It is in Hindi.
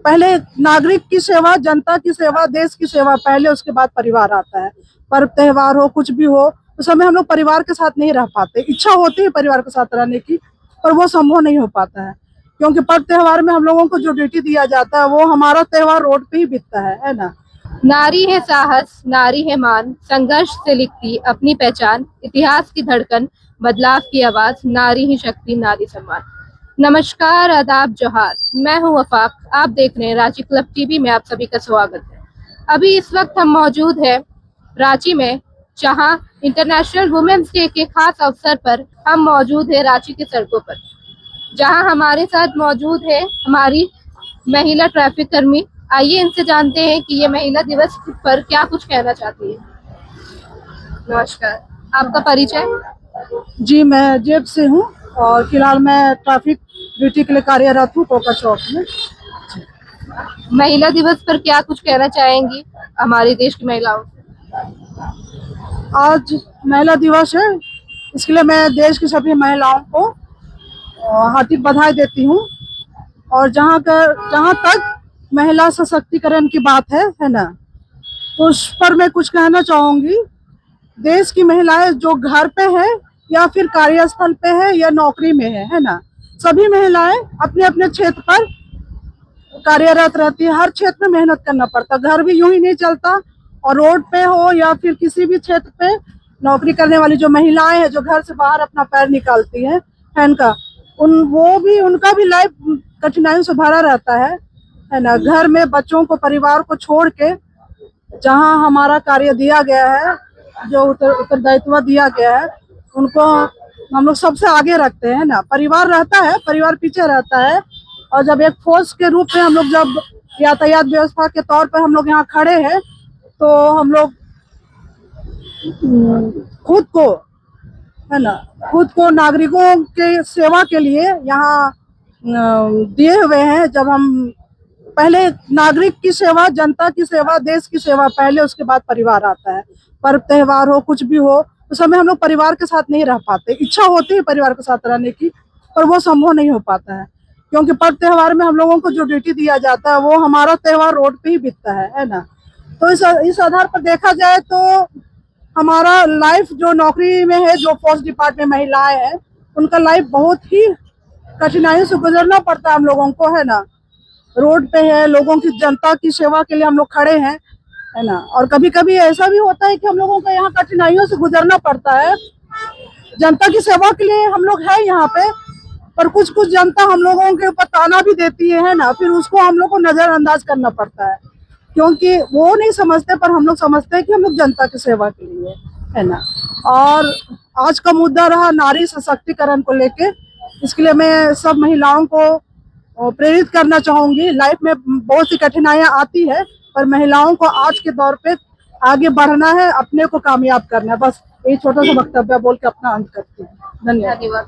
पहले नागरिक की सेवा, जनता की सेवा, देश की सेवा पहले, उसके बाद परिवार आता है। पर्व त्योहार हो, कुछ भी हो, उस समय हम लोग परिवार के साथ नहीं रह पाते। इच्छा होती है परिवार के साथ रहने की, पर वो संभव नहीं हो पाता है, क्योंकि पर्व त्योहार में हम लोगों को जो ड्यूटी दिया जाता है वो हमारा त्योहार रोड पे ही बीतता है ना। नारी है साहस, नारी है मान, संघर्ष से लिखती अपनी पहचान, इतिहास की धड़कन, बदलाव की आवाज, नारी ही शक्ति, नारी सम्मान। नमस्कार, आदाब, जोहार। मैं हूं वफाक, आप देख रहे हैं रांची क्लब टीवी में। आप सभी का स्वागत है। अभी इस वक्त हम मौजूद हैं रांची में, जहां इंटरनेशनल वुमेन्स डे के खास अवसर पर हम मौजूद हैं रांची के सड़कों पर, जहां हमारे साथ मौजूद है हमारी महिला ट्रैफिक कर्मी। आइए इनसे जानते हैं कि ये महिला दिवस पर क्या कुछ कहना चाहती है। नमस्कार, आपका परिचय? जी, मैं जेब से हूँ और फिलहाल मैं ट्रैफिक ड्यूटी के लिए कार्यरत हूँ कोका चौक में। महिला दिवस पर क्या कुछ कहना चाहेंगी हमारे देश की महिलाओं से? आज महिला दिवस है, इसके लिए मैं देश की सभी महिलाओं को हार्दिक बधाई देती हूँ। और जहाँ तक महिला सशक्तिकरण की बात है ना, तो उस पर मैं कुछ कहना चाहूँगी। देश की महिलाएं जो घर पे है या फिर कार्यस्थल पे है या नौकरी में है ना, सभी महिलाएं अपने अपने क्षेत्र पर कार्यरत रहती है। हर क्षेत्र में मेहनत करना पड़ता, घर भी यूं ही नहीं चलता। और रोड पे हो या फिर किसी भी क्षेत्र पे नौकरी करने वाली जो महिलाएं हैं, जो घर से बाहर अपना पैर निकालती है ना, उनका भी लाइफ कठिनाइयों से भरा रहता है ना। घर में बच्चों को, परिवार को छोड़ के जहाँ हमारा कार्य दिया गया है, जो उत्तरदायित्व दिया गया है, उनको हम लोग सबसे आगे रखते हैं ना। परिवार रहता है, परिवार पीछे रहता है। और जब एक फोर्स के रूप में हम लोग जब यातायात व्यवस्था के तौर पर हम लोग यहाँ खड़े हैं, तो हम लोग खुद को, है ना, खुद को नागरिकों के सेवा के लिए यहाँ दिए हुए हैं। जब हम पहले नागरिक की सेवा, जनता की सेवा, देश की सेवा पहले, उसके बाद परिवार आता है। पर्व त्योहार हो, कुछ भी हो, उस समय हम लोग परिवार के साथ नहीं रह पाते। इच्छा होती है परिवार के साथ रहने की, पर वो संभव नहीं हो पाता है, क्योंकि पर्व त्योहार में हम लोगों को जो ड्यूटी दिया जाता है वो हमारा त्योहार रोड पे ही बीतता है ना। तो इस आधार पर देखा जाए तो हमारा लाइफ जो नौकरी में है, जो फोर्स डिपार्टमेंट महिलाएं हैं, उनका लाइफ बहुत ही कठिनाइयों से गुजरना पड़ता है हम लोगों को, है ना। रोड पे है, लोगों की, जनता की सेवा के लिए हम लोग खड़े हैं, है ना। और कभी कभी ऐसा भी होता है कि हम लोगों को यहाँ कठिनाइयों से गुजरना पड़ता है। जनता की सेवा के लिए हम लोग है यहाँ पे, पर कुछ कुछ जनता हम लोगों के ऊपर ताना भी देती है ना। फिर उसको हम लोग को नजरअंदाज करना पड़ता है, क्योंकि वो नहीं समझते, पर हम लोग समझते हैं कि हम लोग जनता की सेवा के लिए, है ना। और आज का मुद्दा रहा नारी सशक्तिकरण को लेके। इसके लिए मैं सब महिलाओं को प्रेरित करना चाहूंगी। लाइफ में बहुत सी कठिनाइयां आती है, पर महिलाओं को आज के दौर पे आगे बढ़ना है, अपने को कामयाब करना है। बस यही छोटा सा वक्तव्य बोल के अपना अंत करती हूँ। धन्यवाद।